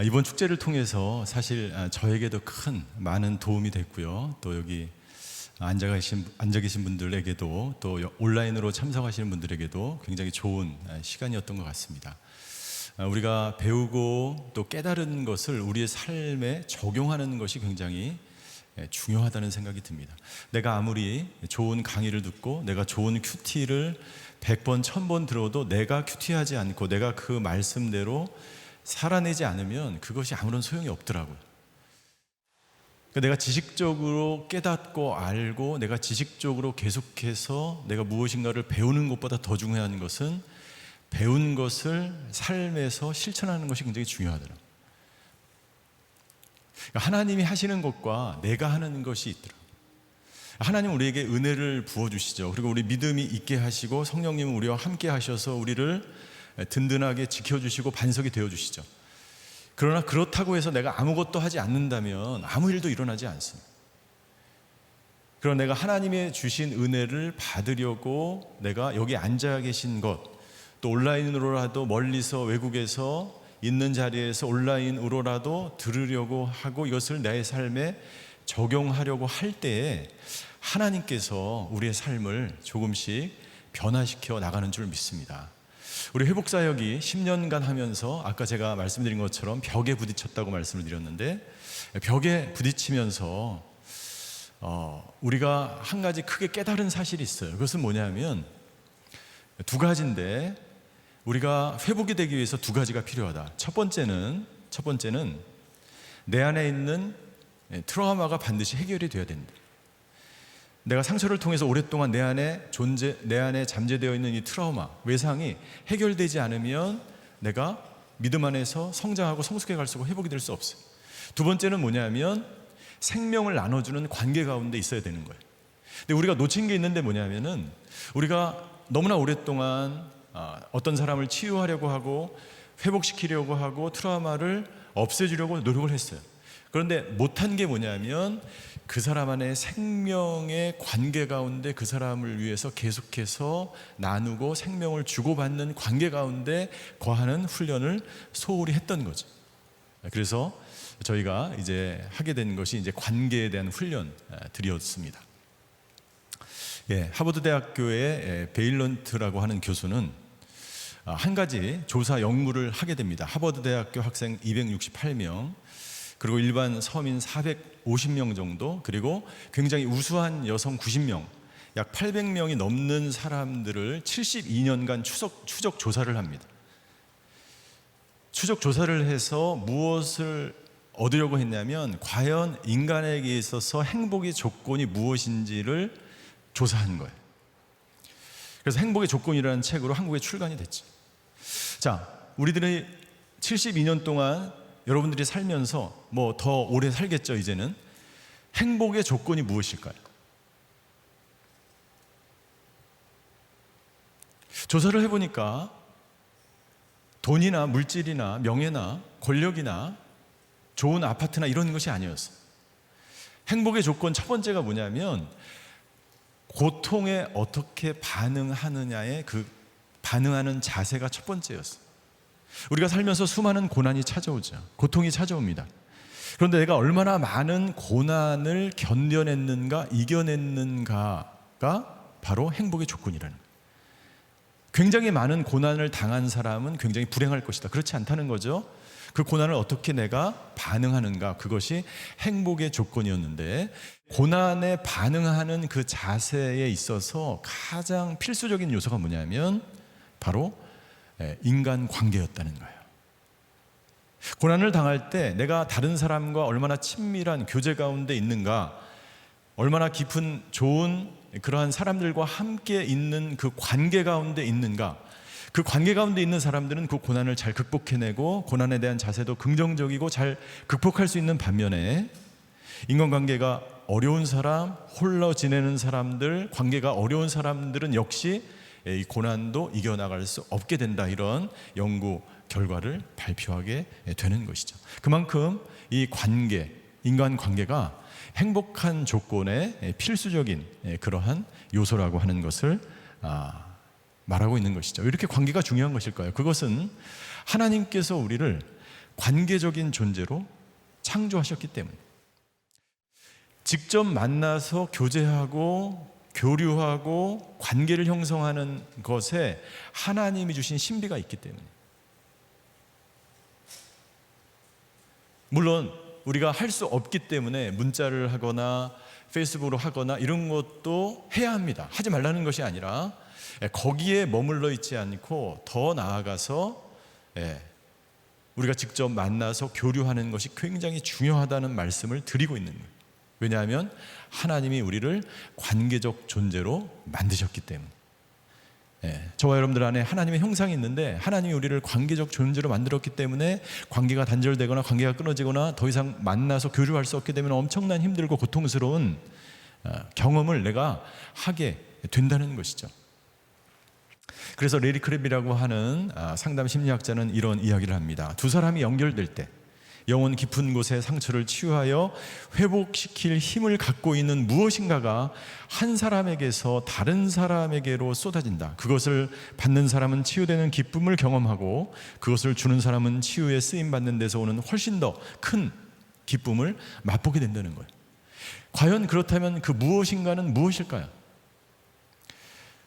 이번 축제를 통해서 사실 저에게도 많은 도움이 됐고요. 또 여기 앉아 계신 분들에게도 또 온라인으로 참석하시는 분들에게도 굉장히 좋은 시간이었던 것 같습니다. 우리가 배우고 또 깨달은 것을 우리의 삶에 적용하는 것이 굉장히 중요하다는 생각이 듭니다. 내가 아무리 좋은 강의를 듣고 내가 좋은 큐티를 100번, 1000번 들어도 내가 큐티하지 않고 내가 그 말씀대로 살아내지 않으면 그것이 아무런 소용이 없더라고요. 그러니까 내가 지식적으로 깨닫고 알고 내가 지식적으로 계속해서 내가 무엇인가를 배우는 것보다 더 중요한 것은 배운 것을 삶에서 실천하는 것이 굉장히 중요하더라고요. 그러니까 하나님이 하시는 것과 내가 하는 것이 있더라고요. 하나님은 우리에게 은혜를 부어주시죠. 그리고 우리 믿음이 있게 하시고 성령님은 우리와 함께 하셔서 우리를 든든하게 지켜주시고 반석이 되어주시죠. 그러나 그렇다고 해서 내가 아무것도 하지 않는다면 아무 일도 일어나지 않습니다. 그러나 내가 하나님의 주신 은혜를 받으려고 내가 여기 앉아 계신 것, 또 온라인으로라도 멀리서 외국에서 있는 자리에서 온라인으로라도 들으려고 하고 이것을 내 삶에 적용하려고 할 때에 하나님께서 우리의 삶을 조금씩 변화시켜 나가는 줄 믿습니다. 우리 회복사역이 10년간 하면서 아까 제가 말씀드린 것처럼 벽에 부딪혔다고 말씀을 드렸는데, 벽에 부딪히면서 우리가 한 가지 크게 깨달은 사실이 있어요. 그것은 뭐냐면 두 가지인데, 우리가 회복이 되기 위해서 두 가지가 필요하다. 첫 번째는 내 안에 있는 트라우마가 반드시 해결이 되어야 된다. 내가 상처를 통해서 오랫동안 내 안에 잠재되어 있는 이 트라우마, 외상이 해결되지 않으면 내가 믿음 안에서 성장하고 성숙해 갈수록 회복이 될 수 없어요. 두 번째는 뭐냐면 생명을 나눠주는 관계 가운데 있어야 되는 거예요. 근데 우리가 놓친 게 있는데 뭐냐면은 우리가 너무나 오랫동안 어떤 사람을 치유하려고 하고 회복시키려고 하고 트라우마를 없애주려고 노력을 했어요. 그런데 못한 게 뭐냐면 그 사람 안에 생명의 관계 가운데 그 사람을 위해서 계속해서 나누고 생명을 주고받는 관계 가운데 거하는 훈련을 소홀히 했던 거죠. 그래서 저희가 이제 하게 된 것이 이제 관계에 대한 훈련들이었습니다. 하버드 대학교의 베일런트라고 하는 교수는 한 가지 조사 연구를 하게 됩니다. 하버드 대학교 학생 268명, 그리고 일반 서민 450명 정도, 그리고 굉장히 우수한 여성 90명, 약 800명이 넘는 사람들을 72년간 추적 조사를 합니다. 추적 조사를 해서 무엇을 얻으려고 했냐면 과연 인간에게 있어서 행복의 조건이 무엇인지를 조사한 거예요. 그래서 행복의 조건이라는 책으로 한국에 출간이 됐죠. 자, 우리들이 72년 동안 여러분들이 살면서 뭐 더 오래 살겠죠. 이제는 행복의 조건이 무엇일까요? 조사를 해보니까 돈이나 물질이나 명예나 권력이나 좋은 아파트나 이런 것이 아니었어요. 행복의 조건 첫 번째가 뭐냐면 고통에 어떻게 반응하느냐의 그 반응하는 자세가 첫 번째였어요. 우리가 살면서 수많은 고난이 찾아오죠. 고통이 찾아옵니다. 그런데 내가 얼마나 많은 고난을 견뎌냈는가, 이겨냈는가가 바로 행복의 조건이라는 거예요. 굉장히 많은 고난을 당한 사람은 굉장히 불행할 것이다. 그렇지 않다는 거죠. 그 고난을 어떻게 내가 반응하는가, 그것이 행복의 조건이었는데, 고난에 반응하는 그 자세에 있어서 가장 필수적인 요소가 뭐냐면 바로 인간 관계였다는 거예요. 고난을 당할 때 내가 다른 사람과 얼마나 친밀한 교제 가운데 있는가, 얼마나 깊은 좋은 그러한 사람들과 함께 있는 그 관계 가운데 있는가, 그 관계 가운데 있는 사람들은 그 고난을 잘 극복해내고 고난에 대한 자세도 긍정적이고 잘 극복할 수 있는 반면에, 인간관계가 어려운 사람, 홀로 지내는 사람들, 관계가 어려운 사람들은 역시 이 고난도 이겨나갈 수 없게 된다. 이런 연구 결과를 발표하게 되는 것이죠. 그만큼 이 관계, 인간관계가 행복한 조건의 필수적인 그러한 요소라고 하는 것을 말하고 있는 것이죠. 이렇게 관계가 중요한 것일까요? 그것은 하나님께서 우리를 관계적인 존재로 창조하셨기 때문에 직접 만나서 교제하고 교류하고 관계를 형성하는 것에 하나님이 주신 신비가 있기 때문에, 물론 우리가 할 수 없기 때문에 문자를 하거나 페이스북으로 하거나 이런 것도 해야 합니다. 하지 말라는 것이 아니라 거기에 머물러 있지 않고 더 나아가서 우리가 직접 만나서 교류하는 것이 굉장히 중요하다는 말씀을 드리고 있는 거예요. 왜냐하면 하나님이 우리를 관계적 존재로 만드셨기 때문에. 저와 여러분들 안에 하나님의 형상이 있는데 하나님이 우리를 관계적 존재로 만들었기 때문에 관계가 단절되거나 관계가 끊어지거나 더 이상 만나서 교류할 수 없게 되면 엄청난 힘들고 고통스러운 경험을 내가 하게 된다는 것이죠. 그래서 레리 크랩이라고 하는 상담 심리학자는 이런 이야기를 합니다. 두 사람이 연결될 때 영혼 깊은 곳의 상처를 치유하여 회복시킬 힘을 갖고 있는 무엇인가가 한 사람에게서 다른 사람에게로 쏟아진다. 그것을 받는 사람은 치유되는 기쁨을 경험하고 그것을 주는 사람은 치유에 쓰임받는 데서 오는 훨씬 더 큰 기쁨을 맛보게 된다는 거예요. 과연 그렇다면 그 무엇인가는 무엇일까요?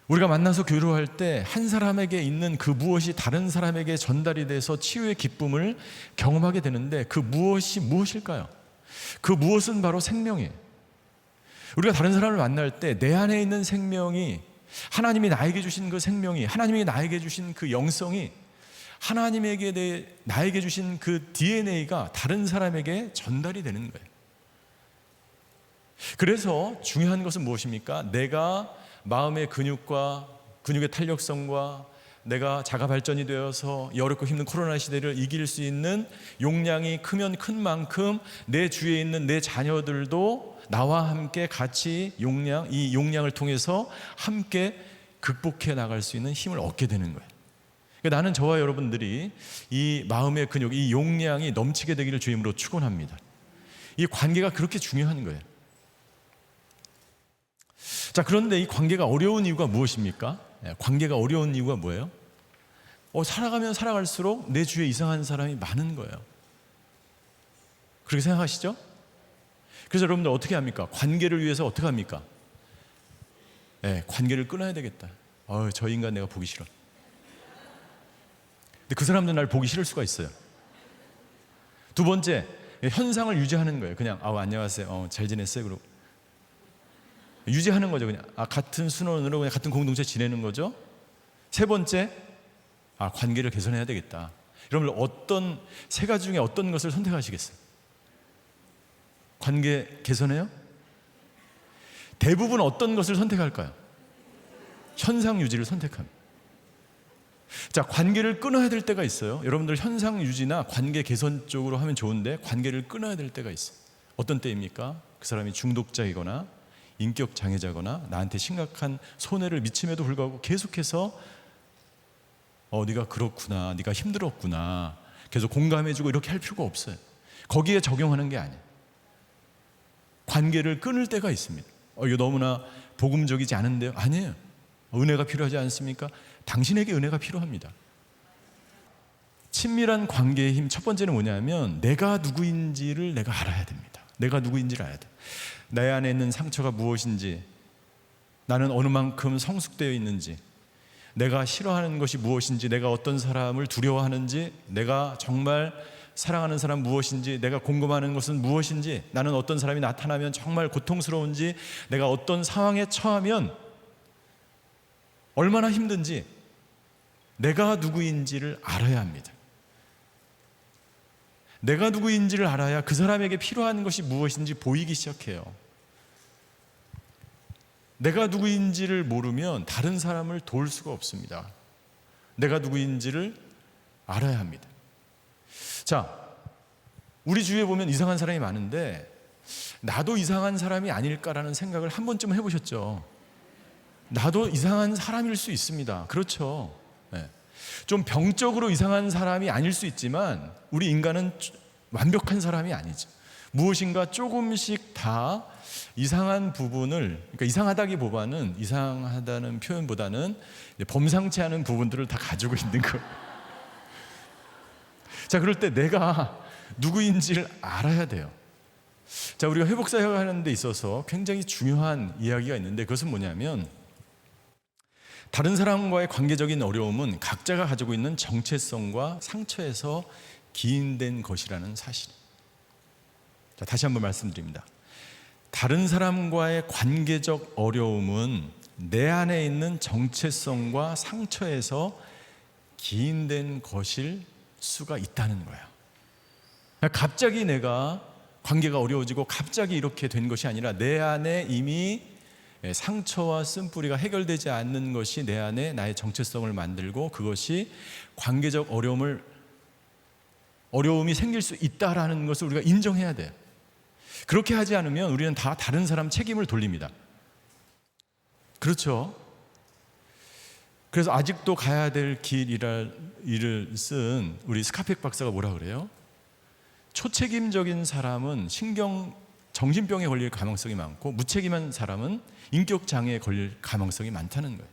우리가 만나서 교류할 때 한 사람에게 있는 그 무엇이 다른 사람에게 전달이 돼서 치유의 기쁨을 경험하게 되는데 그 무엇이 무엇일까요? 그 무엇은 바로 생명이에요. 우리가 다른 사람을 만날 때 내 안에 있는 생명이, 하나님이 나에게 주신 그 생명이, 하나님이 나에게 주신 그 영성이, 하나님에게 나에게 주신 그 DNA가 다른 사람에게 전달이 되는 거예요. 그래서 중요한 것은 무엇입니까? 내가 마음의 근육과 근육의 탄력성과 내가 자가 발전이 되어서 이 어렵고 힘든 코로나 시대를 이길 수 있는 용량이 크면 큰 만큼 내 주위에 있는 내 자녀들도 나와 함께 같이 이 용량을 통해서 함께 극복해 나갈 수 있는 힘을 얻게 되는 거예요. 그러니까 나는 저와 여러분들이 이 마음의 근육, 이 용량이 넘치게 되기를 주임으로 축원합니다. 이 관계가 그렇게 중요한 거예요. 자, 그런데 이 관계가 어려운 이유가 무엇입니까? 관계가 어려운 이유가 뭐예요? 살아가면 살아갈수록 내 주위에 이상한 사람이 많은 거예요. 그렇게 생각하시죠? 그래서 여러분들 어떻게 합니까? 관계를 위해서 어떻게 합니까? 관계를 끊어야 되겠다. 저 인간 내가 보기 싫어. 근데 그 사람도 날 보기 싫을 수가 있어요. 두 번째, 현상을 유지하는 거예요. 그냥 안녕하세요. 잘 지냈어요? 그러고 유지하는 거죠. 그냥 같은 순원으로 그냥 같은 공동체 지내는 거죠. 세 번째, 관계를 개선해야 되겠다. 여러분 어떤 세 가지 중에 어떤 것을 선택하시겠어요? 관계 개선해요? 대부분 어떤 것을 선택할까요? 현상 유지를 선택합니다. 자, 관계를 끊어야 될 때가 있어요. 여러분들 현상 유지나 관계 개선 쪽으로 하면 좋은데 관계를 끊어야 될 때가 있어요. 어떤 때입니까? 그 사람이 중독자이거나 인격 장애자거나 나한테 심각한 손해를 미침에도 불구하고 계속해서 네가 그렇구나, 네가 힘들었구나 계속 공감해주고 이렇게 할 필요가 없어요. 거기에 적용하는 게 아니에요. 관계를 끊을 때가 있습니다. 이거 너무나 복음적이지 않은데요? 아니에요. 은혜가 필요하지 않습니까? 당신에게 은혜가 필요합니다. 친밀한 관계의 힘 첫 번째는 뭐냐면 내가 누구인지를 내가 알아야 됩니다. 내가 누구인지를 알아야 돼요. 내 안에 있는 상처가 무엇인지, 나는 어느 만큼 성숙되어 있는지, 내가 싫어하는 것이 무엇인지, 내가 어떤 사람을 두려워하는지, 내가 정말 사랑하는 사람 무엇인지, 내가 궁금하는 것은 무엇인지, 나는 어떤 사람이 나타나면 정말 고통스러운지, 내가 어떤 상황에 처하면 얼마나 힘든지 내가 누구인지를 알아야 합니다. 내가 누구인지를 알아야 그 사람에게 필요한 것이 무엇인지 보이기 시작해요. 내가 누구인지를 모르면 다른 사람을 도울 수가 없습니다. 내가 누구인지를 알아야 합니다. 자, 우리 주위에 보면 이상한 사람이 많은데 나도 이상한 사람이 아닐까라는 생각을 한 번쯤 해보셨죠? 나도 이상한 사람일 수 있습니다. 그렇죠? 좀 병적으로 이상한 사람이 아닐 수 있지만 우리 인간은 완벽한 사람이 아니죠. 무엇인가 조금씩 다 이상한 부분을, 그러니까 이상하다기보다는, 이상하다는 표현보다는 범상치 않은 부분들을 다 가지고 있는 거예요. 자, 그럴 때 내가 누구인지를 알아야 돼요. 자, 우리가 회복사역을 하는 데 있어서 굉장히 중요한 이야기가 있는데, 그것은 뭐냐면 다른 사람과의 관계적인 어려움은 각자가 가지고 있는 정체성과 상처에서 기인된 것이라는 사실. 자, 다시 한번 말씀드립니다. 다른 사람과의 관계적 어려움은 내 안에 있는 정체성과 상처에서 기인된 것일 수가 있다는 거야. 갑자기 내가 관계가 어려워지고 갑자기 이렇게 된 것이 아니라 내 안에 이미 상처와 쓴뿌리가 해결되지 않는 것이 내 안에 나의 정체성을 만들고, 그것이 관계적 어려움이 생길 수 있다라는 것을 우리가 인정해야 돼요. 그렇게 하지 않으면 우리는 다 다른 사람 책임을 돌립니다. 그렇죠? 그래서 아직도 가야 될 길을 쓴 우리 스카펙 박사가 뭐라 그래요? 초책임적인 사람은 정신병에 걸릴 가능성이 많고, 무책임한 사람은 인격장애에 걸릴 가능성이 많다는 거예요.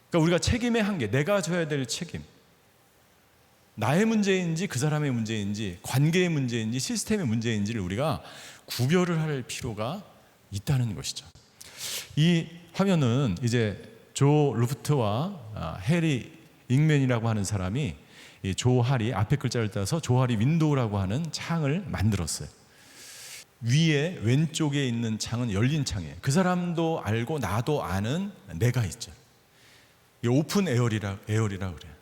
그러니까 우리가 책임의 한계, 내가 져야 될 책임, 나의 문제인지 그 사람의 문제인지 관계의 문제인지 시스템의 문제인지를 우리가 구별을 할 필요가 있다는 것이죠. 이 화면은 이제 조 루프트와 해리 잉맨이라고 하는 사람이 이 조하리, 앞에 글자를 따서 조하리 윈도우라고 하는 창을 만들었어요. 위에 왼쪽에 있는 창은 열린 창이에요. 그 사람도 알고 나도 아는 내가 있죠. 이 오픈 에어리라 그래요.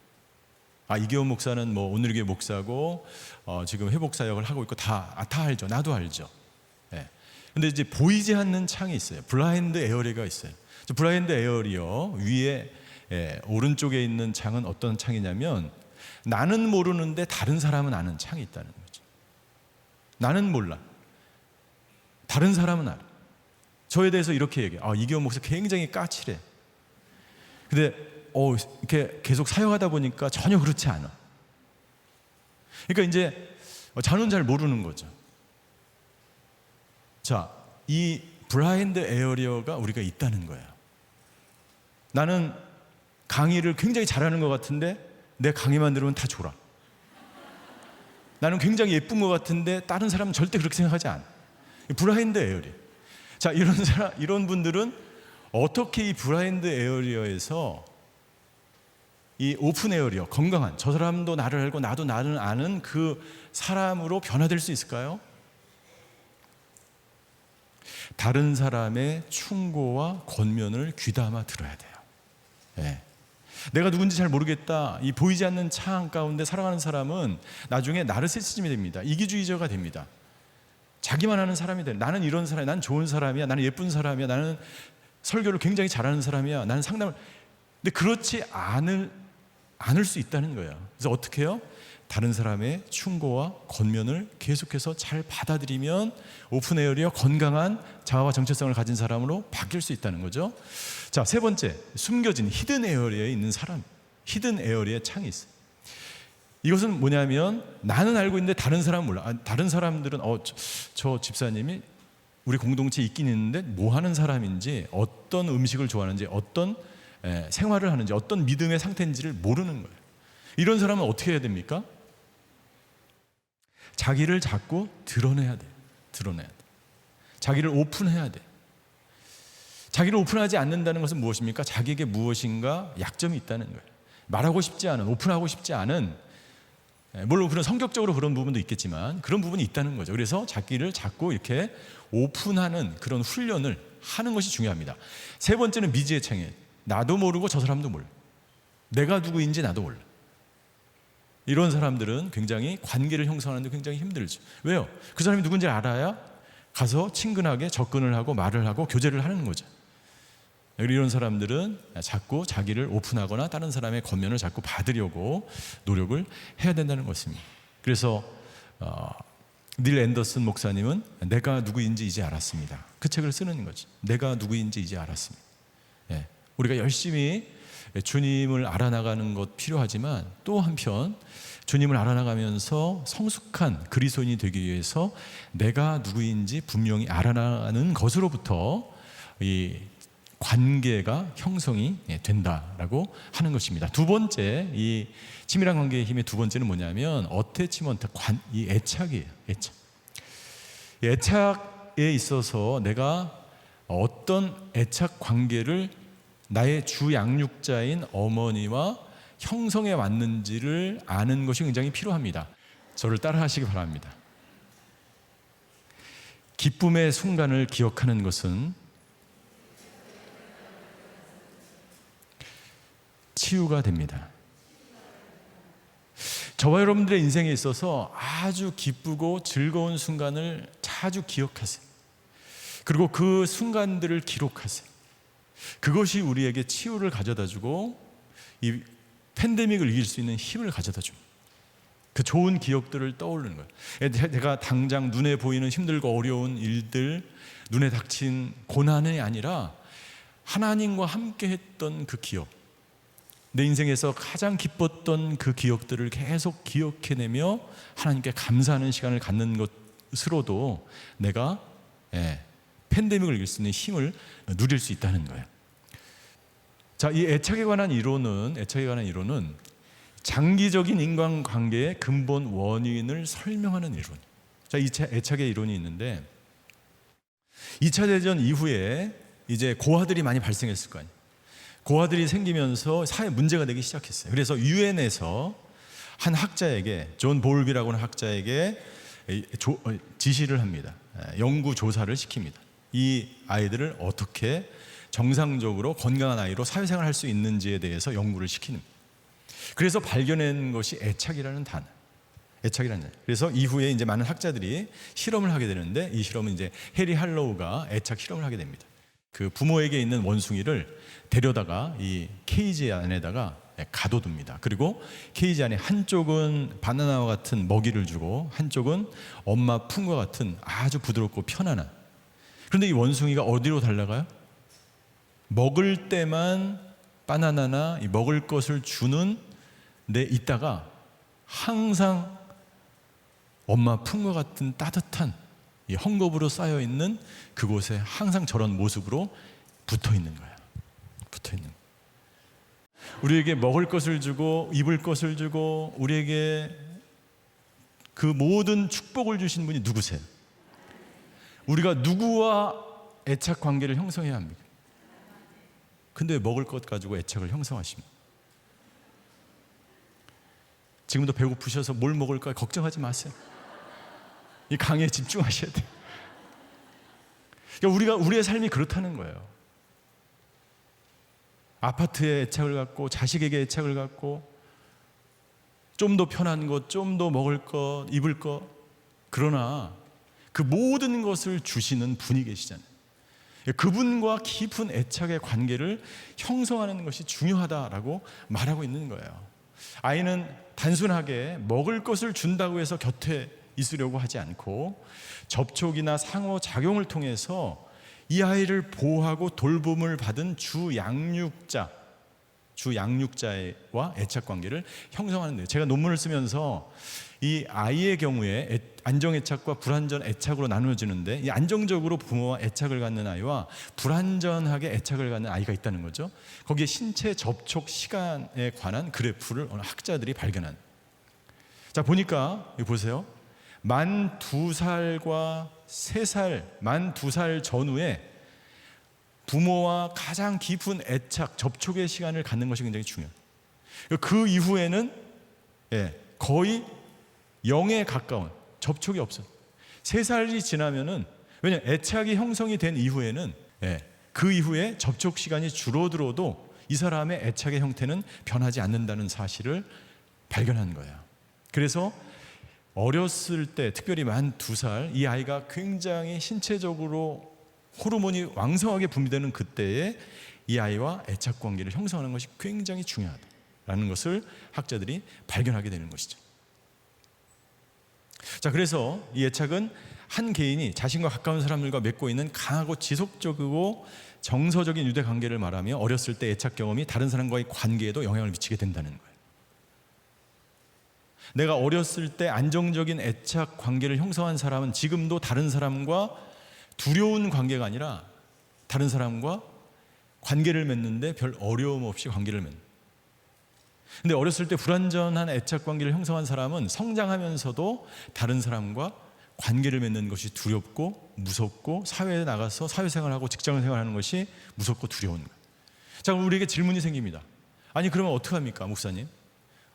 이계원 목사는 뭐 오늘교회 목사고 지금 회복 사역을 하고 있고 다 알죠. 나도 알죠. 예. 근데 이제 보이지 않는 창이 있어요. 블라인드 에어리가 있어요. 블라인드 에어리어 위에 오른쪽에 있는 창은 어떤 창이냐면, 나는 모르는데 다른 사람은 아는 창이 있다는 거죠. 나는 몰라, 다른 사람은 알아. 저에 대해서 이렇게 얘기해요. 이계원 목사 굉장히 까칠해. 근데 이렇게 계속 사역하다 보니까 전혀 그렇지 않아. 그러니까 이제 저는 잘 모르는 거죠. 자, 이 블라인드 에어리어가 우리가 있다는 거예요. 나는 강의를 굉장히 잘하는 것 같은데 내 강의만 들으면 다 졸아. 나는 굉장히 예쁜 것 같은데 다른 사람은 절대 그렇게 생각하지 않아. 블라인드 에어리어. 자, 이런 분들은 어떻게 이 블라인드 에어리어에서 이 오픈 에어리어, 건강한, 저 사람도 나를 알고 나도 나를 아는 그 사람으로 변화될 수 있을까요? 다른 사람의 충고와 권면을 귀담아 들어야 돼요. 네. 내가 누군지 잘 모르겠다, 이 보이지 않는 창 가운데 살아가는 사람은 나중에 나르시시즘이 됩니다. 이기주의자가 됩니다. 자기만 하는 사람이 돼. 나는 이런 사람이야, 나는 좋은 사람이야, 나는 예쁜 사람이야, 나는 설교를 굉장히 잘하는 사람이야, 나는 상담을. 근데 그렇지 않을 수 있다는 거예요. 그래서 어떻게 해요? 다른 사람의 충고와 권면을 계속해서 잘 받아들이면 오픈 에어리어, 건강한 자아와 정체성을 가진 사람으로 바뀔 수 있다는 거죠. 자, 세 번째, 숨겨진 히든 에어리어에 있는 사람, 히든 에어리어의 창이 있어요. 이것은 뭐냐면, 나는 알고 있는데 다른 사람은 몰라. 다른 사람들은 저 집사님이 우리 공동체에 있긴 있는데 뭐 하는 사람인지, 어떤 음식을 좋아하는지, 어떤 생활을 하는지, 어떤 믿음의 상태인지를 모르는 거예요. 이런 사람은 어떻게 해야 됩니까? 자기를 자꾸 드러내야 돼. 자기를 오픈해야 돼. 자기를 오픈하지 않는다는 것은 무엇입니까? 자기에게 무엇인가 약점이 있다는 거예요. 말하고 싶지 않은, 오픈하고 싶지 않은, 물론 그런 성격적으로 그런 부분도 있겠지만 그런 부분이 있다는 거죠. 그래서 자기를 자꾸 이렇게 오픈하는 그런 훈련을 하는 것이 중요합니다. 세 번째는 미지의 창이에요. 나도 모르고 저 사람도 몰라. 내가 누구인지 나도 몰라. 이런 사람들은 굉장히 관계를 형성하는 데 굉장히 힘들죠. 왜요? 그 사람이 누군지 알아야 가서 친근하게 접근을 하고 말을 하고 교제를 하는 거죠. 이런 사람들은 자꾸 자기를 오픈하거나 다른 사람의 권면을 자꾸 받으려고 노력을 해야 된다는 것입니다. 그래서 닐 앤더슨 목사님은 내가 누구인지 이제 알았습니다. 그 책을 쓰는 거죠. 내가 누구인지 이제 알았습니다. 우리가 열심히 주님을 알아나가는 것 필요하지만, 또 한편 주님을 알아나가면서 성숙한 그리스도인이 되기 위해서 내가 누구인지 분명히 알아나가는 것으로부터 이 관계가 형성이 된다라고 하는 것입니다. 두 번째, 이 치밀한 관계의 힘의 두 번째는 뭐냐면 어태치먼트, 이 애착이에요. 애착. 이 애착에 있어서 내가 어떤 애착 관계를 나의 주 양육자인 어머니와 형성해 왔는지를 아는 것이 굉장히 필요합니다. 저를 따라하시기 바랍니다. 기쁨의 순간을 기억하는 것은 치유가 됩니다. 저와 여러분들의 인생에 있어서 아주 기쁘고 즐거운 순간을 자주 기억하세요. 그리고 그 순간들을 기록하세요. 그것이 우리에게 치유를 가져다주고 이 팬데믹을 이길 수 있는 힘을 가져다줍니다. 그 좋은 기억들을 떠올리는 거예요. 내가 당장 눈에 보이는 힘들고 어려운 일들, 눈에 닥친 고난이 아니라 하나님과 함께 했던 그 기억, 내 인생에서 가장 기뻤던 그 기억들을 계속 기억해내며 하나님께 감사하는 시간을 갖는 것으로도 내가 팬데믹을 이길 수 있는 힘을 누릴 수 있다는 거예요. 자, 이 애착에 관한 이론은 장기적인 인간관계의 근본 원인을 설명하는 이론. 자, 애착의 이론이 있는데 2차 대전 이후에 이제 고아들이 많이 발생했을 거 아니에요. 고아들이 생기면서 사회 문제가 되기 시작했어요. 그래서 유엔에서 한 학자에게, 존 볼비라고 하는 학자에게 지시를 합니다. 연구 조사를 시킵니다. 이 아이들을 어떻게 정상적으로 건강한 아이로 사회생활을 할 수 있는지에 대해서 연구를 시키는 거예요. 그래서 발견한 것이 애착이라는 단어. 애착이라는 단어. 그래서 이후에 이제 많은 학자들이 실험을 하게 되는데 이 실험은 이제 해리 할로우가 애착 실험을 하게 됩니다. 그 부모에게 있는 원숭이를 데려다가 이 케이지 안에다가 가둬둡니다. 그리고 케이지 안에 한쪽은 바나나와 같은 먹이를 주고 한쪽은 엄마 품과 같은 아주 부드럽고 편안한. 그런데 이 원숭이가 어디로 달려가요? 먹을 때만 바나나나 이 먹을 것을 주는 데 있다가 항상 엄마 품과 같은 따뜻한 이 헝겊으로 쌓여 있는 그곳에 항상 저런 모습으로 붙어 있는 거야. 붙어 있는. 우리에게 먹을 것을 주고 입을 것을 주고 우리에게 그 모든 축복을 주신 분이 누구세요? 우리가 누구와 애착 관계를 형성해야 합니까? 근데 먹을 것 가지고 애착을 형성하십니다. 지금도 배고프셔서 뭘 먹을까 걱정하지 마세요. 이 강의에 집중하셔야 돼요. 그러니까 우리의 삶이 그렇다는 거예요. 아파트에 애착을 갖고 자식에게 애착을 갖고 좀 더 편한 것, 좀 더 먹을 것, 입을 것, 그러나 그 모든 것을 주시는 분이 계시잖아요. 그분과 깊은 애착의 관계를 형성하는 것이 중요하다라고 말하고 있는 거예요. 아이는 단순하게 먹을 것을 준다고 해서 곁에 있으려고 하지 않고 접촉이나 상호작용을 통해서 이 아이를 보호하고 돌봄을 받은 주 양육자와 애착 관계를 형성하는 데요. 제가 논문을 쓰면서 이 아이의 경우에 안정애착과 불안전애착으로 나누어지는데 이 안정적으로 부모와 애착을 갖는 아이와 불안전하게 애착을 갖는 아이가 있다는 거죠. 거기에 신체 접촉 시간에 관한 그래프를 어느 학자들이 발견한. 자, 보니까 여기 보세요. 만 2살과 3살, 만 2살 전후에 부모와 가장 깊은 애착, 접촉의 시간을 갖는 것이 굉장히 중요해요. 그 이후에는 거의 0에 가까운 접촉이 없어요. 3살이 지나면은, 왜냐 애착이 형성이 된 이후에는 그 이후에 접촉 시간이 줄어들어도 이 사람의 애착의 형태는 변하지 않는다는 사실을 발견한 거예요. 그래서 어렸을 때, 특별히 만 2살, 이 아이가 굉장히 신체적으로 호르몬이 왕성하게 분비되는 그때에 이 아이와 애착 관계를 형성하는 것이 굉장히 중요하다라는 것을 학자들이 발견하게 되는 것이죠. 자, 그래서 이 애착은 한 개인이 자신과 가까운 사람들과 맺고 있는 강하고 지속적이고 정서적인 유대 관계를 말하며 어렸을 때 애착 경험이 다른 사람과의 관계에도 영향을 미치게 된다는 거예요. 내가 어렸을 때 안정적인 애착 관계를 형성한 사람은 지금도 다른 사람과 두려운 관계가 아니라 다른 사람과 관계를 맺는데 별 어려움 없이 관계를 맺는. 근데 어렸을 때 불완전한 애착 관계를 형성한 사람은 성장하면서도 다른 사람과 관계를 맺는 것이 두렵고 무섭고 사회에 나가서 사회생활하고 직장생활하는 것이 무섭고 두려운 거예요. 자, 그럼 우리에게 질문이 생깁니다. 아니 그러면 어떡합니까 목사님?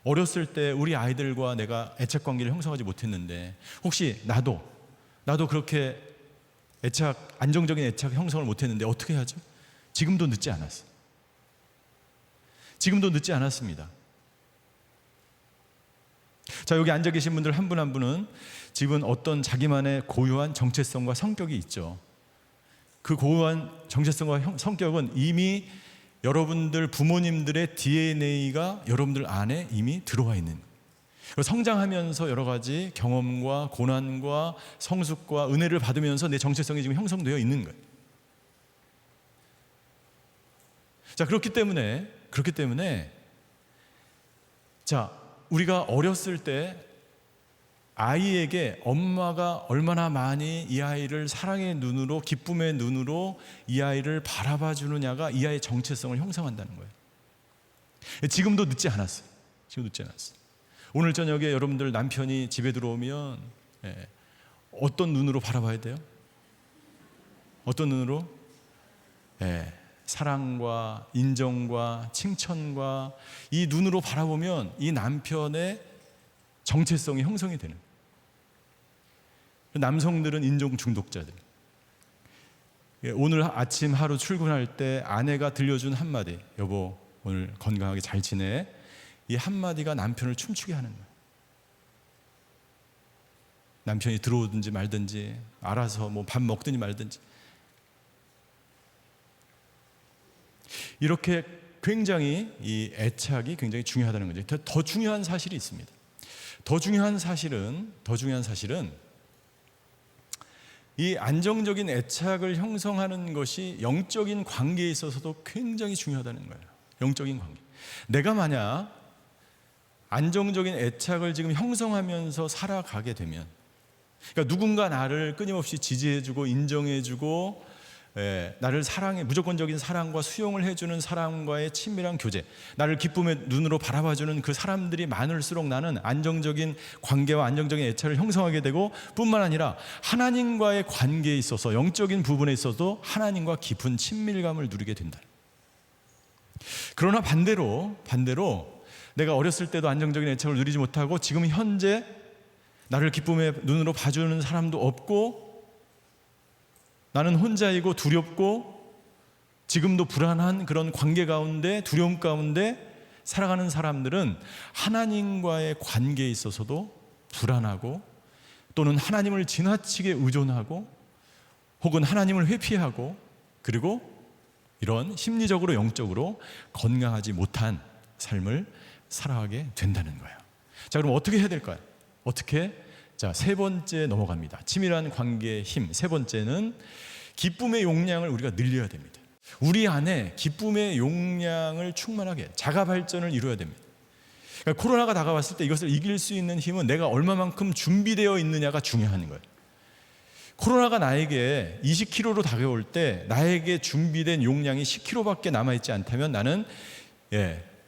어렸을 때 우리 아이들과 내가 애착 관계를 형성하지 못했는데 혹시 나도 그렇게 안정적인 애착 형성을 못했는데 어떻게 하죠? 지금도 늦지 않았어요. 지금도 늦지 않았습니다. 자, 여기 앉아 계신 분들 한 분 한 분은 지금 어떤 자기만의 고유한 정체성과 성격이 있죠. 그 고유한 정체성과 성격은 이미 여러분들 부모님들의 DNA가 여러분들 안에 이미 들어와 있는, 성장하면서 여러 가지 경험과 고난과 성숙과 은혜를 받으면서 내 정체성이 지금 형성되어 있는 거예요. 자, 그렇기 때문에 자, 우리가 어렸을 때 아이에게 엄마가 얼마나 많이 이 아이를 사랑의 눈으로, 기쁨의 눈으로 이 아이를 바라봐 주느냐가 이 아이의 정체성을 형성한다는 거예요. 지금도 늦지 않았어요. 오늘 저녁에 여러분들 남편이 집에 들어오면 어떤 눈으로 바라봐야 돼요? 어떤 눈으로? 사랑과 인정과 칭찬과 이 눈으로 바라보면 이 남편의 정체성이 형성이 되는 거예요. 남성들은 인종 중독자들. 오늘 아침 하루 출근할 때 아내가 들려준 한마디, 여보 오늘 건강하게 잘 지내, 이 한마디가 남편을 춤추게 하는 거예요. 남편이 들어오든지 말든지 알아서 뭐 밥 먹든지 말든지, 이렇게 굉장히 이 애착이 굉장히 중요하다는 거죠. 더 중요한 사실이 있습니다. 더 중요한 사실은 이 안정적인 애착을 형성하는 것이 영적인 관계에 있어서도 굉장히 중요하다는 거예요. 영적인 관계. 내가 만약 안정적인 애착을 지금 형성하면서 살아가게 되면, 그러니까 누군가 나를 끊임없이 지지해주고 인정해주고 나를 사랑해, 무조건적인 사랑과 수용을 해주는 사람과의 친밀한 교제, 나를 기쁨의 눈으로 바라봐주는 그 사람들이 많을수록 나는 안정적인 관계와 안정적인 애착을 형성하게 되고, 뿐만 아니라 하나님과의 관계에 있어서, 영적인 부분에 있어서도 하나님과 깊은 친밀감을 누리게 된다. 그러나 반대로 내가 어렸을 때도 안정적인 애착을 누리지 못하고 지금 현재 나를 기쁨의 눈으로 봐주는 사람도 없고 나는 혼자이고 두렵고 지금도 불안한 그런 관계 가운데, 두려움 가운데 살아가는 사람들은 하나님과의 관계에 있어서도 불안하고, 또는 하나님을 지나치게 의존하고, 혹은 하나님을 회피하고, 그리고 이런 심리적으로 영적으로 건강하지 못한 삶을 살아가게 된다는 거예요. 자, 그럼 어떻게 해야 될까요? 자, 세 번째 넘어갑니다. 치밀한 관계의 힘. 세 번째는 기쁨의 용량을 우리가 늘려야 됩니다. 우리 안에 기쁨의 용량을 충만하게, 자가 발전을 이루어야 됩니다. 그러니까 코로나가 다가왔을 때 이것을 이길 수 있는 힘은 내가 얼마만큼 준비되어 있느냐가 중요한 거예요. 코로나가 나에게 20kg로 다가올 때 나에게 준비된 용량이 10kg밖에 남아있지 않다면 나는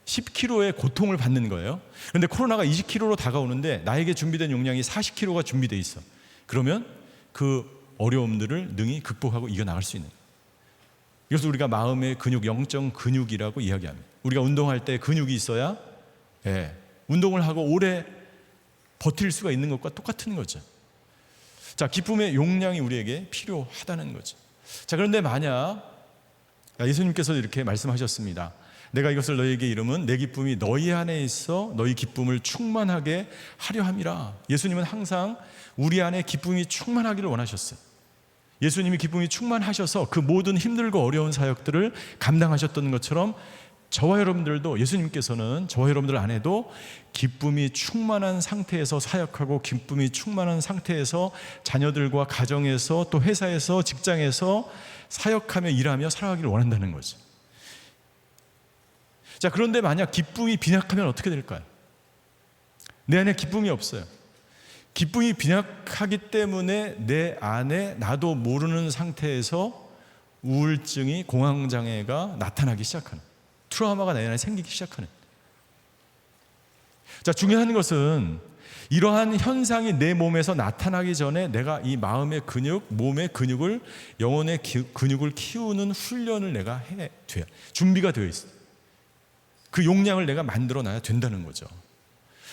10kg의 고통을 받는 거예요. 그런데 코로나가 20kg로 다가오는데 나에게 준비된 용량이 40kg가 준비되어 있어. 그러면 그 어려움들을 능히 극복하고 이겨나갈 수 있는 거예요. 이것을 우리가 마음의 근육, 영적 근육이라고 이야기합니다. 우리가 운동할 때 근육이 있어야 운동을 하고 오래 버틸 수가 있는 것과 똑같은 거죠. 자, 기쁨의 용량이 우리에게 필요하다는 거죠. 자, 그런데 만약 예수님께서 이렇게 말씀하셨습니다. 내가 이것을 너희에게 이름은 내 기쁨이 너희 안에 있어 너희 기쁨을 충만하게 하려 함이라. 예수님은 항상 우리 안에 기쁨이 충만하기를 원하셨어요. 예수님이 기쁨이 충만하셔서 그 모든 힘들고 어려운 사역들을 감당하셨던 것처럼 저와 여러분들도, 예수님께서는 저와 여러분들 안에도 기쁨이 충만한 상태에서 사역하고, 기쁨이 충만한 상태에서 자녀들과 가정에서, 또 회사에서, 직장에서 사역하며 일하며 살아가기를 원한다는 거죠. 자, 그런데 만약 기쁨이 빈약하면 어떻게 될까요? 내 안에 기쁨이 없어요. 기쁨이 빈약하기 때문에 내 안에 나도 모르는 상태에서 우울증이, 공황장애가 나타나기 시작하는, 트라우마가 내 안에 생기기 시작하는. 자, 중요한 것은 이러한 현상이 내 몸에서 나타나기 전에 내가 이 마음의 근육, 몸의 근육을, 영혼의 근육을 키우는 훈련을 내가 돼야, 준비가 되어 있어. 그 용량을 내가 만들어 놔야 된다는 거죠.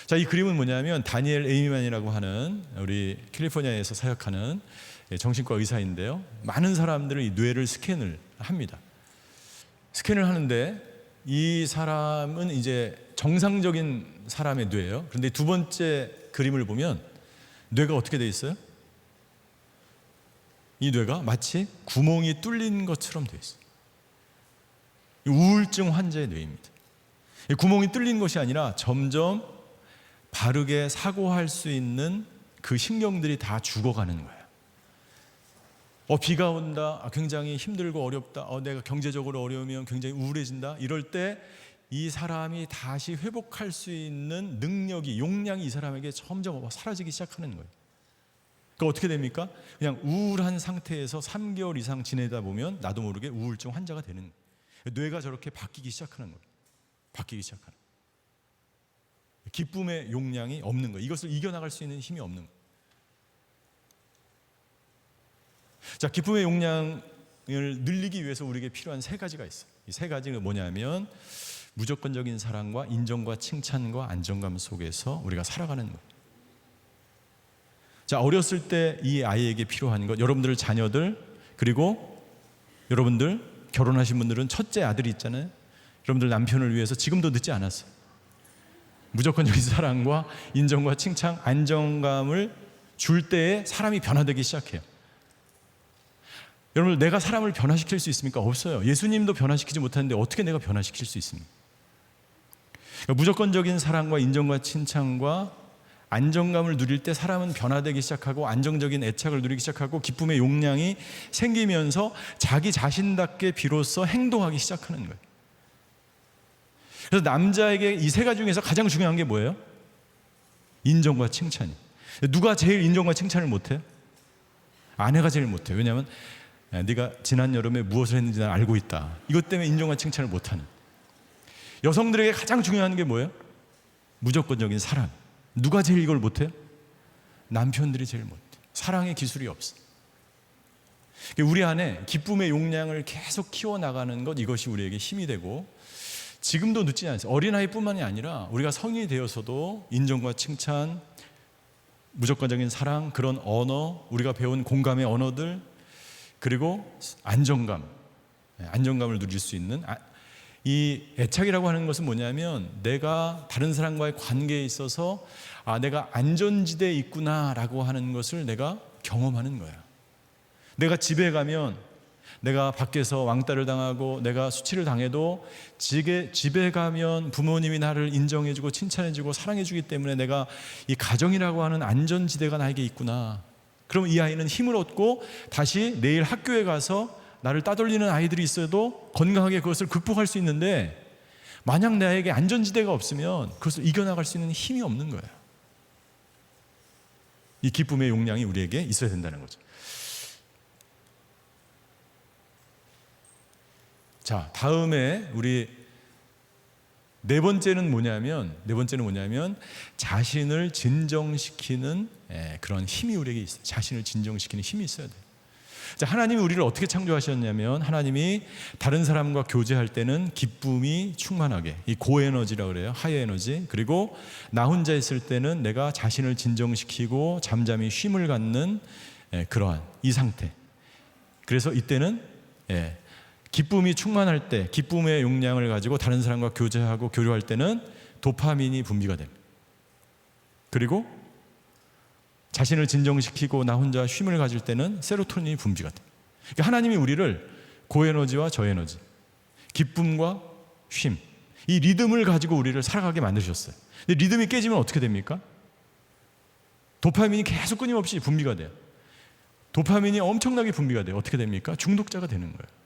자, 이 그림은 뭐냐면 다니엘 에이만이라고 하는 우리 캘리포니아에서 사역하는 정신과 의사인데요. 많은 사람들은 이 뇌를 스캔을 합니다. 스캔을 하는데 이 사람은 이제 정상적인 사람의 뇌예요. 그런데 두 번째 그림을 보면 뇌가 어떻게 돼 있어요? 이 뇌가 마치 구멍이 뚫린 것처럼 돼 있어요. 우울증 환자의 뇌입니다. 이 구멍이 뚫린 것이 아니라 점점 바르게 사고할 수 있는 그 신경들이 다 죽어가는 거예요. 비가 온다, 굉장히 힘들고 어렵다, 내가 경제적으로 어려우면 굉장히 우울해진다, 이럴 때 이 사람이 다시 회복할 수 있는 능력이, 용량이 이 사람에게 점점 사라지기 시작하는 거예요. 그러니까 어떻게 됩니까? 그냥 우울한 상태에서 3개월 이상 지내다 보면 나도 모르게 우울증 환자가 되는 거예요. 뇌가 저렇게 바뀌기 시작하는 거예요. 바뀌기 시작하는 거예요. 기쁨의 용량이 없는 거예요. 이것을 이겨나갈 수 있는 힘이 없는 거예요. 자, 기쁨의 용량을 늘리기 위해서 우리에게 필요한 세 가지가 있어요. 이 세 가지는 뭐냐면 무조건적인 사랑과 인정과 칭찬과 안정감 속에서 우리가 살아가는 거예요. 자, 어렸을 때 이 아이에게 필요한 것, 여러분들 자녀들, 그리고 여러분들 결혼하신 분들은 첫째 아들이 있잖아요. 여러분들 남편을 위해서 지금도 늦지 않았어요. 무조건적인 사랑과 인정과 칭찬, 안정감을 줄 때에 사람이 변화되기 시작해요. 여러분, 내가 사람을 변화시킬 수 있습니까? 없어요. 예수님도 변화시키지 못하는데 어떻게 내가 변화시킬 수 있습니까? 그러니까 무조건적인 사랑과 인정과 칭찬과 안정감을 누릴 때 사람은 변화되기 시작하고 안정적인 애착을 누리기 시작하고 기쁨의 용량이 생기면서 자기 자신답게 비로소 행동하기 시작하는 거예요. 그래서 남자에게 이 세 가지 중에서 가장 중요한 게 뭐예요? 인정과 칭찬이. 누가 제일 인정과 칭찬을 못해요? 아내가 제일 못해요. 왜냐하면 네가 지난 여름에 무엇을 했는지 난 알고 있다. 이것 때문에 인정과 칭찬을 못하는. 여성들에게 가장 중요한 게 뭐예요? 무조건적인 사랑. 누가 제일 이걸 못해요? 남편들이 제일 못해요. 사랑의 기술이 없어. 우리 안에 기쁨의 용량을 계속 키워나가는 것, 이것이 우리에게 힘이 되고, 지금도 늦지 않아요. 어린아이뿐만이 아니라 우리가 성인이 되어서도 인정과 칭찬, 무조건적인 사랑, 그런 언어, 우리가 배운 공감의 언어들, 그리고 안정감을 누릴 수 있는, 이 애착이라고 하는 것은 뭐냐면 내가 다른 사람과의 관계에 있어서 내가 안전지대에 있구나라고 하는 것을 내가 경험하는 거야. 내가 집에 가면, 내가 밖에서 왕따를 당하고 내가 수치를 당해도 집에 가면 부모님이 나를 인정해주고 칭찬해주고 사랑해주기 때문에 내가 이 가정이라고 하는 안전지대가 나에게 있구나. 그럼 이 아이는 힘을 얻고 다시 내일 학교에 가서 나를 따돌리는 아이들이 있어도 건강하게 그것을 극복할 수 있는데, 만약 나에게 안전지대가 없으면 그것을 이겨나갈 수 있는 힘이 없는 거예요. 이 기쁨의 용량이 우리에게 있어야 된다는 거죠. 자, 다음에 우리 네 번째는 뭐냐면 자신을 진정시키는 그런 힘이 우리에게 있어요. 자신을 진정시키는 힘이 있어야 돼요. 자, 하나님이 우리를 어떻게 창조하셨냐면, 하나님이 다른 사람과 교제할 때는 기쁨이 충만하게, 이 고에너지라고 그래요. 하이에너지. 그리고 나 혼자 있을 때는 내가 자신을 진정시키고 잠잠히 쉼을 갖는 그러한 이 상태. 그래서 이때는 기쁨이 충만할 때, 기쁨의 용량을 가지고 다른 사람과 교제하고 교류할 때는 도파민이 분비가 됩니다. 그리고 자신을 진정시키고 나 혼자 쉼을 가질 때는 세로토닌이 분비가 돼요. 그러니까 하나님이 우리를 고에너지와 저에너지, 기쁨과 쉼, 이 리듬을 가지고 우리를 살아가게 만드셨어요. 근데 리듬이 깨지면 어떻게 됩니까? 도파민이 계속 끊임없이 분비가 돼요. 도파민이 엄청나게 분비가 돼요. 어떻게 됩니까? 중독자가 되는 거예요.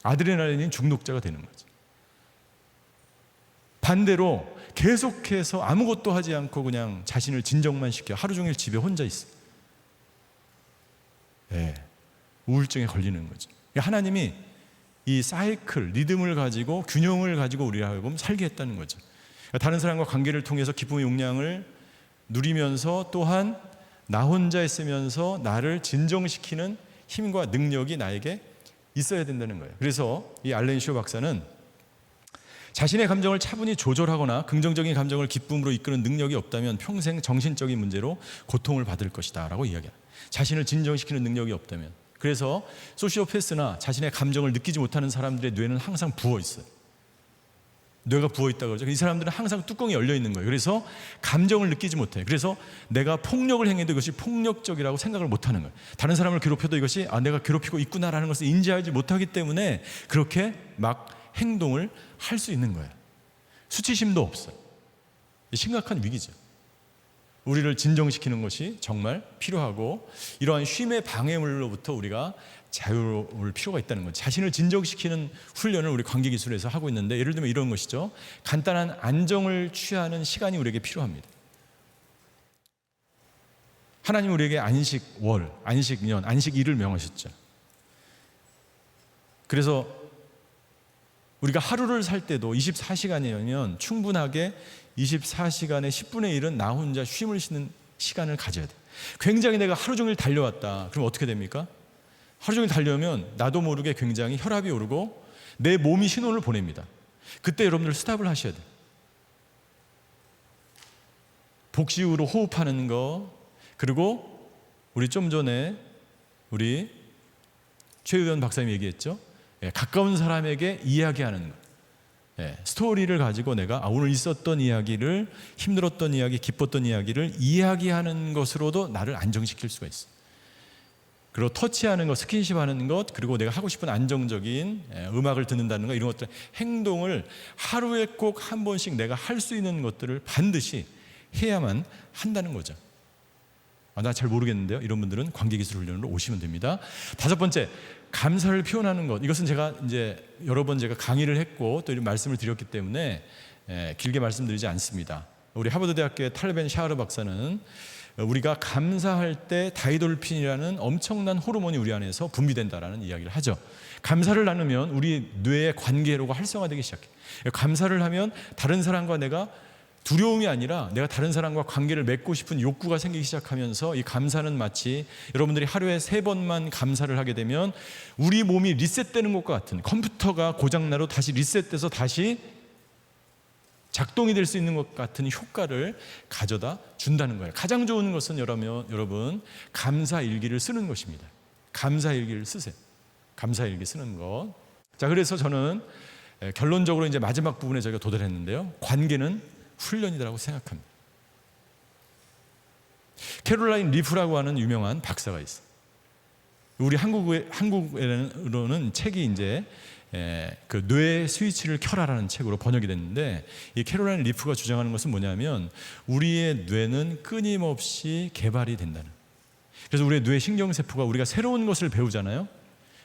아드레날린 중독자가 되는 거죠. 반대로 계속해서 아무것도 하지 않고 그냥 자신을 진정만 시켜 하루 종일 집에 혼자 있어. 우울증에 걸리는 거죠. 하나님이 이 사이클, 리듬을 가지고 균형을 가지고 우리를 하여금 살게 했다는 거죠. 다른 사람과 관계를 통해서 기쁨의 용량을 누리면서 또한 나 혼자 있으면서 나를 진정시키는 힘과 능력이 나에게 있어야 된다는 거예요. 그래서 이 알렌 쇼 박사는 자신의 감정을 차분히 조절하거나 긍정적인 감정을 기쁨으로 이끄는 능력이 없다면 평생 정신적인 문제로 고통을 받을 것이다 라고 이야기합니다. 자신을 진정시키는 능력이 없다면. 그래서 소시오패스나 자신의 감정을 느끼지 못하는 사람들의 뇌는 항상 부어 있어요. 뇌가 부어 있다고 그러죠. 이 사람들은 항상 뚜껑이 열려 있는 거예요. 그래서 감정을 느끼지 못해요. 그래서 내가 폭력을 행해도 이것이 폭력적이라고 생각을 못하는 거예요. 다른 사람을 괴롭혀도 이것이 내가 괴롭히고 있구나라는 것을 인지하지 못하기 때문에 그렇게 막 행동을 할 수 있는 거예요. 수치심도 없어요. 심각한 위기죠. 우리를 진정시키는 것이 정말 필요하고 이러한 쉼의 방해물로부터 우리가 자유로울 필요가 있다는 거죠. 자신을 진정시키는 훈련을 우리 관계기술에서 하고 있는데, 예를 들면 이런 것이죠. 간단한 안정을 취하는 시간이 우리에게 필요합니다. 하나님 우리에게 안식월, 안식년, 안식일을 명하셨죠. 그래서 우리가 하루를 살 때도 24시간이면 충분하게 24시간의 10분의 1은 나 혼자 쉼을 쉬는 시간을 가져야 돼. 굉장히 내가 하루 종일 달려왔다. 그럼 어떻게 됩니까? 하루 종일 달려오면 나도 모르게 굉장히 혈압이 오르고 내 몸이 신호를 보냅니다. 그때 여러분들 스탑을 하셔야 돼요. 복식으로 호흡하는 거, 그리고 우리 좀 전에 우리 최의원 박사님이 얘기했죠. 가까운 사람에게 이야기하는 것. 스토리를 가지고 내가 오늘 있었던 이야기를, 힘들었던 이야기, 기뻤던 이야기를 이야기하는 것으로도 나를 안정시킬 수가 있어요. 그리고 터치하는 것, 스킨십하는 것, 그리고 내가 하고 싶은 안정적인 음악을 듣는다는 것, 이런 것들, 행동을 하루에 꼭 한 번씩 내가 할 수 있는 것들을 반드시 해야만 한다는 거죠. 나 잘 모르겠는데요. 이런 분들은 관계기술 훈련으로 오시면 됩니다. 5번째, 감사를 표현하는 것. 이것은 제가 이제 여러 번 제가 강의를 했고 또 이런 말씀을 드렸기 때문에 길게 말씀드리지 않습니다. 우리 하버드 대학교의 탈벤 샤르 박사는 우리가 감사할 때 다이돌핀이라는 엄청난 호르몬이 우리 안에서 분비된다라는 이야기를 하죠. 감사를 나누면 우리 뇌의 관계로가 활성화되기 시작해요. 감사를 하면 다른 사람과 내가 두려움이 아니라 내가 다른 사람과 관계를 맺고 싶은 욕구가 생기기 시작하면서, 이 감사는 마치 여러분들이 하루에 3번만 감사를 하게 되면 우리 몸이 리셋되는 것과 같은, 컴퓨터가 고장나도 다시 리셋돼서 다시 작동이 될 수 있는 것 같은 효과를 가져다 준다는 거예요. 가장 좋은 것은 여러분 감사일기를 쓰는 것입니다. 감사일기를 쓰세요. 감사일기 쓰는 것. 자, 그래서 저는 결론적으로 이제 마지막 부분에 저희가 도달했는데요. 관계는 훈련이라고 생각합니다. 캐롤라인 리프라고 하는 유명한 박사가 있어요. 우리 한국에로는 책이 이제 그 뇌 스위치를 켜라라는 책으로 번역이 됐는데, 이 캐롤라인 리프가 주장하는 것은 뭐냐면 우리의 뇌는 끊임없이 개발이 된다는. 그래서 우리의 뇌 신경세포가 우리가 새로운 것을 배우잖아요.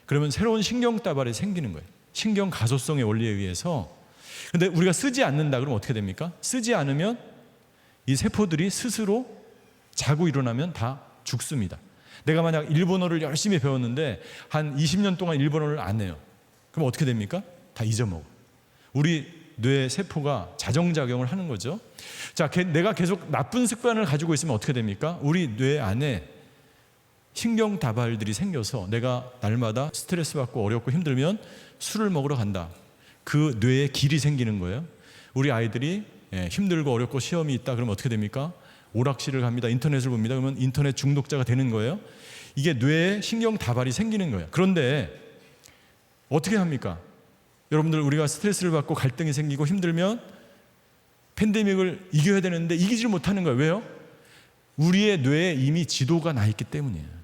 그러면 새로운 신경다발이 생기는 거예요. 신경 가소성의 원리에 의해서. 근데 우리가 쓰지 않는다 그러면 어떻게 됩니까? 쓰지 않으면 이 세포들이 스스로 자고 일어나면 다 죽습니다. 내가 만약 일본어를 열심히 배웠는데 한 20년 동안 일본어를 안 해요. 그럼 어떻게 됩니까? 다 잊어먹어. 우리 뇌 세포가 자정작용을 하는 거죠. 자, 내가 계속 나쁜 습관을 가지고 있으면 어떻게 됩니까? 우리 뇌 안에 신경 다발들이 생겨서 내가 날마다 스트레스 받고 어렵고 힘들면 술을 먹으러 간다. 그 뇌에 길이 생기는 거예요. 우리 아이들이 힘들고 어렵고 시험이 있다 그러면 어떻게 됩니까? 오락실을 갑니다. 인터넷을 봅니다. 그러면 인터넷 중독자가 되는 거예요. 이게 뇌에 신경 다발이 생기는 거예요. 그런데 어떻게 합니까? 여러분들, 우리가 스트레스를 받고 갈등이 생기고 힘들면 팬데믹을 이겨야 되는데 이기지 못하는 거예요. 왜요? 우리의 뇌에 이미 지도가 나 있기 때문이에요.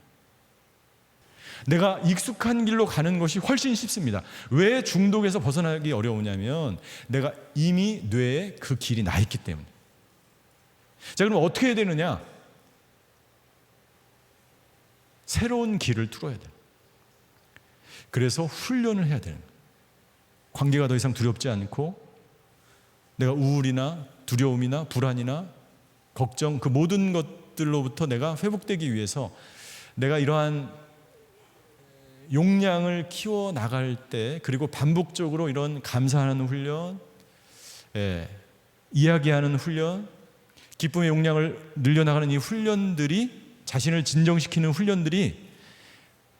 내가 익숙한 길로 가는 것이 훨씬 쉽습니다. 왜 중독에서 벗어나기 어려우냐면 내가 이미 뇌에 그 길이 나 있기 때문에. 자, 그럼 어떻게 해야 되느냐? 새로운 길을 뚫어야 돼요. 그래서 훈련을 해야 되는 거예요. 관계가 더 이상 두렵지 않고 내가 우울이나 두려움이나 불안이나 걱정, 그 모든 것들로부터 내가 회복되기 위해서 내가 이러한 용량을 키워 나갈 때, 그리고 반복적으로 이런 감사하는 훈련, 이야기하는 훈련, 기쁨의 용량을 늘려나가는 이 훈련들이, 자신을 진정시키는 훈련들이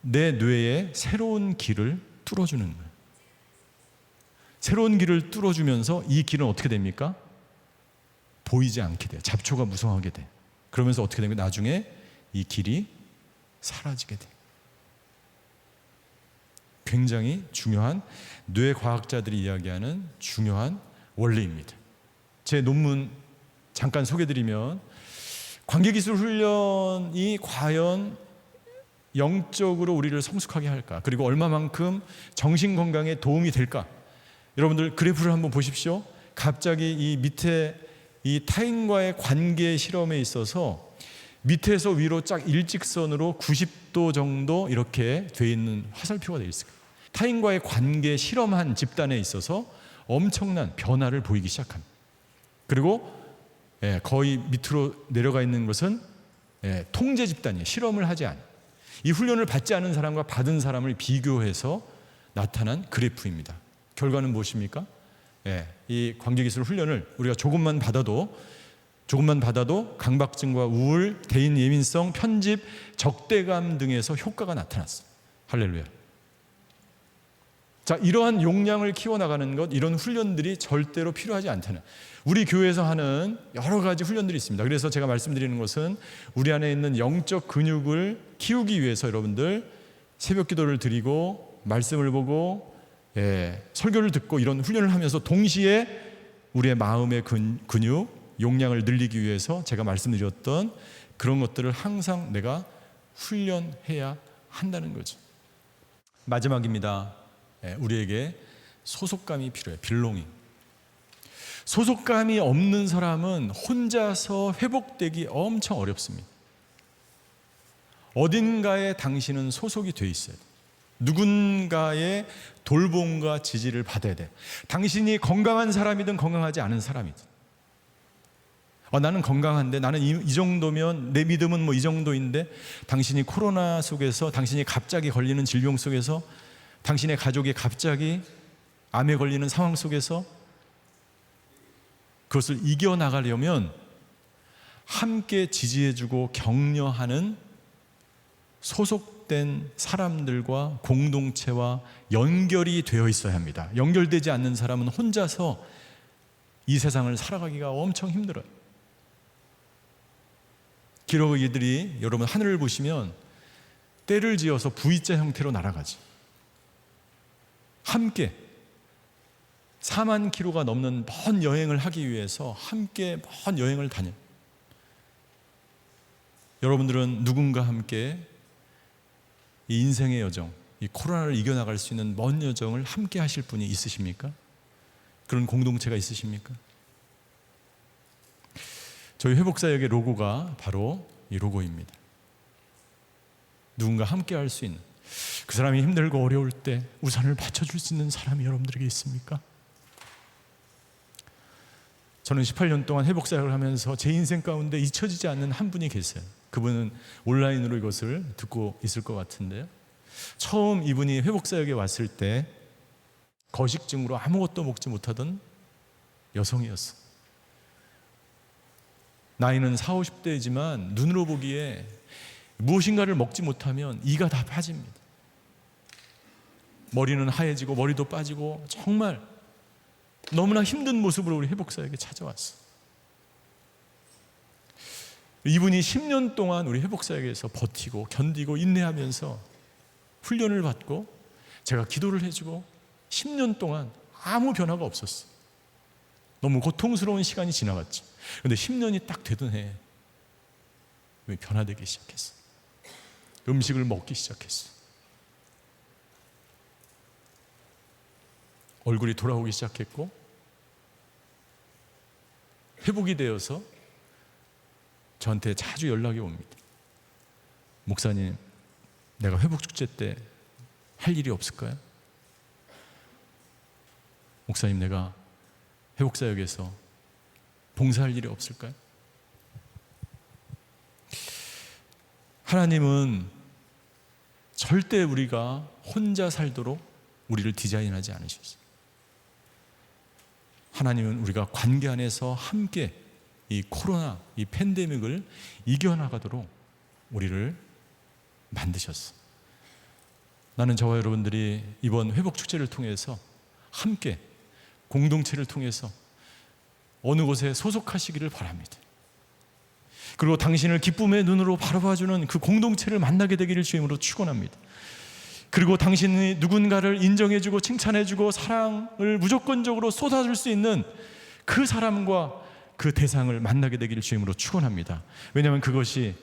내 뇌에 새로운 길을 뚫어주는 거예요. 새로운 길을 뚫어주면서 이 길은 어떻게 됩니까? 보이지 않게 돼요. 잡초가 무성하게 돼요. 그러면서 어떻게 됩니까? 나중에 이 길이 사라지게 돼요. 굉장히 중요한, 뇌과학자들이 이야기하는 중요한 원리입니다. 제 논문 잠깐 소개드리면, 관계기술 훈련이 과연 영적으로 우리를 성숙하게 할까? 그리고 얼마만큼 정신건강에 도움이 될까? 여러분들 그래프를 한번 보십시오. 갑자기 이 밑에 이 타인과의 관계 실험에 있어서 밑에서 위로 쫙 일직선으로 90도 정도 이렇게 돼 있는 화살표가 되어 있어요. 타인과의 관계 실험한 집단에 있어서 엄청난 변화를 보이기 시작합니다. 그리고 거의 밑으로 내려가 있는 것은 통제 집단이에요. 실험을 하지 않아요. 이 훈련을 받지 않은 사람과 받은 사람을 비교해서 나타난 그래프입니다. 결과는 무엇입니까? 이 관계기술 훈련을 우리가 조금만 받아도 강박증과 우울, 대인 예민성, 편집, 적대감 등에서 효과가 나타났어요. 할렐루야. 자, 이러한 용량을 키워나가는 것, 이런 훈련들이 절대로 필요하지 않다는, 우리 교회에서 하는 여러 가지 훈련들이 있습니다. 그래서 제가 말씀드리는 것은 우리 안에 있는 영적 근육을 키우기 위해서 여러분들 새벽 기도를 드리고 말씀을 보고 설교를 듣고 이런 훈련을 하면서 동시에 우리의 마음의 근육, 용량을 늘리기 위해서 제가 말씀드렸던 그런 것들을 항상 내가 훈련해야 한다는 거죠. 마지막입니다. 우리에게 소속감이 필요해요. 빌롱잉. 소속감이 없는 사람은 혼자서 회복되기 엄청 어렵습니다. 어딘가에 당신은 소속이 돼 있어야 돼요. 누군가의 돌봄과 지지를 받아야 돼요. 당신이 건강한 사람이든 건강하지 않은 사람이든, 나는 건강한데, 나는 이 정도면, 내 믿음은 뭐 이 정도인데, 당신이 코로나 속에서, 당신이 갑자기 걸리는 질병 속에서, 당신의 가족이 갑자기 암에 걸리는 상황 속에서 그것을 이겨나가려면 함께 지지해주고 격려하는 소속된 사람들과 공동체와 연결이 되어 있어야 합니다. 연결되지 않는 사람은 혼자서 이 세상을 살아가기가 엄청 힘들어요. 기러기들이, 여러분 하늘을 보시면 때를 지어서 V자 형태로 날아가지. 함께 4만 킬로가 넘는 먼 여행을 하기 위해서 함께 먼 여행을 다녀요. 여러분들은 누군가 함께 이 인생의 여정, 이 코로나를 이겨나갈 수 있는 먼 여정을 함께 하실 분이 있으십니까? 그런 공동체가 있으십니까? 저희 회복사역의 로고가 바로 이 로고입니다. 누군가 함께 할 수 있는, 그 사람이 힘들고 어려울 때 우산을 받쳐줄 수 있는 사람이 여러분들에게 있습니까? 저는 18년 동안 회복사역을 하면서 제 인생 가운데 잊혀지지 않는 한 분이 계세요. 그분은 온라인으로 이것을 듣고 있을 것 같은데요. 처음 이분이 회복사역에 왔을 때 거식증으로 아무것도 먹지 못하던 여성이었어. 나이는 40, 50대이지만 눈으로 보기에 무엇인가를 먹지 못하면 이가 다 빠집니다. 머리는 하얘지고 머리도 빠지고 정말 너무나 힘든 모습으로 우리 회복사역에 찾아왔어. 이분이 10년 동안 우리 회복사역에서 버티고 견디고 인내하면서 훈련을 받고 제가 기도를 해주고 10년 동안 아무 변화가 없었어. 너무 고통스러운 시간이 지나갔죠. 그런데 10년이 딱 되던 해에 변화되기 시작했어. 음식을 먹기 시작했어. 얼굴이 돌아오기 시작했고 회복이 되어서 저한테 자주 연락이 옵니다. 목사님, 내가 회복축제 때 할 일이 없을까요? 목사님, 내가 회복사역에서 봉사할 일이 없을까요? 하나님은 절대 우리가 혼자 살도록 우리를 디자인하지 않으셨어요. 하나님은 우리가 관계 안에서 함께 이 코로나, 이 팬데믹을 이겨나가도록 우리를 만드셨어. 나는 저와 여러분들이 이번 회복축제를 통해서 함께 공동체를 통해서 어느 곳에 소속하시기를 바랍니다. 그리고 당신을 기쁨의 눈으로 바라봐주는 그 공동체를 만나게 되기를 주임으로 축원합니다. 그리고 당신이 누군가를 인정해주고 칭찬해주고 사랑을 무조건적으로 쏟아줄 수 있는 그 사람과 그 대상을 만나게 되기를 주임으로 축원합니다. 왜냐하면 그것이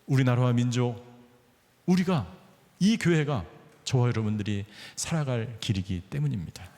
우리나라와 민족, 우리가, 이 교회가, 저와 여러분들이 살아갈 길이기 때문입니다.